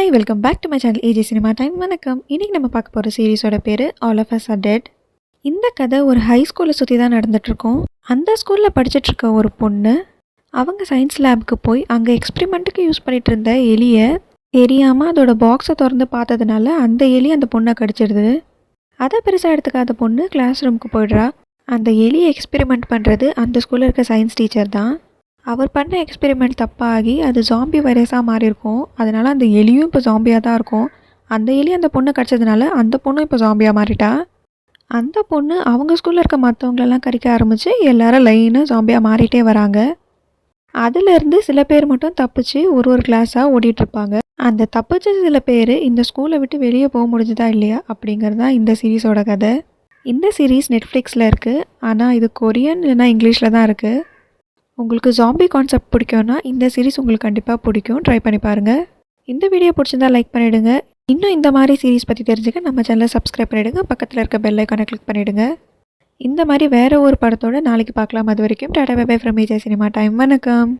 Hi welcome back to my channel AG cinema time. வணக்கம். இன்றைக்கி நம்ம பார்க்க போகிற சீரீஸோட பேர் all of us are dead. இந்த கதை ஒரு ஹை ஸ்கூலை சுற்றி தான் நடந்துகிட்ருக்கோம். அந்த ஸ்கூலில் படிச்சுட்ருக்க ஒரு பொண்ணு அவங்க சயின்ஸ் லேபுக்கு போய் அங்கே எக்ஸ்பிரிமெண்ட்டுக்கு யூஸ் பண்ணிகிட்டு இருந்த எலியை தெரியாமல் அதோட பாக்ஸை திறந்து பார்த்ததுனால அந்த எலி அந்த பொண்ணை கடிச்சிடுது. அதை பெருசாக எடுத்துக்காத பொண்ணு கிளாஸ் ரூமுக்கு போய்ட்றா. அந்த எலியை எக்ஸ்பெரிமெண்ட் பண்ணுறது அந்த ஸ்கூலில் இருக்க சயின்ஸ் டீச்சர் தான். அவர் பண்ண எக்ஸ்பெரிமெண்ட் தப்பாகி அது ஜாம்பி வைரஸாக மாறியிருக்கும். அதனால் அந்த எலியும் இப்போ ஜாம்பியாக தான் இருக்கும். அந்த எலி அந்த பொண்ணை கடிச்சதுனால அந்த பொண்ணும் இப்போ ஜாம்பியாக மாறிட்டா. அந்த பொண்ணு அவங்க ஸ்கூலில் இருக்க மற்றவங்களெல்லாம் கடிக்க ஆரம்பித்து எல்லாரும் லைனாக ஜாம்பியாக மாறிட்டே வராங்க. அதுலேருந்து சில பேர் மட்டும் தப்பிச்சு ஒரு கிளாஸாக ஓடிட்டுருப்பாங்க. அந்த தப்பிச்ச சில பேர் இந்த ஸ்கூலை விட்டு வெளியே போக முடிஞ்சுதா இல்லையா அப்படிங்கிறது தான் இந்த சீரீஸோட கதை. இந்த சீரீஸ் நெட்ஃப்ளிக்ஸில் இருக்குது. ஆனால் இது கொரியன் இல்லைனா இங்கிலீஷில் தான் இருக்குது. உங்களுக்கு ஜாம்பி கான்செப்ட் பிடிக்கும்னா இந்த சீரீஸ் உங்களுக்கு கண்டிப்பாக பிடிக்கும். ட்ரை பண்ணி பாருங்கள். இந்த வீடியோ பிடிச்சிருந்தா லைக் பண்ணிவிடுங்க. இன்னும் இந்த மாதிரி சீரீஸ் பற்றி தெரிஞ்சுக்க நம்ம சேனலை சப்ஸ்கிரைப் பண்ணிவிடுங்க. பக்கத்தில் இருக்க பெல் ஐக்கானை கிளிக் பண்ணிவிடுங்க. இந்த மாதிரி வேறு ஒரு படத்தோட நாளைக்கு பார்க்கலாம். அது வரைக்கும் tata bye bye from AG cinema time. வணக்கம்.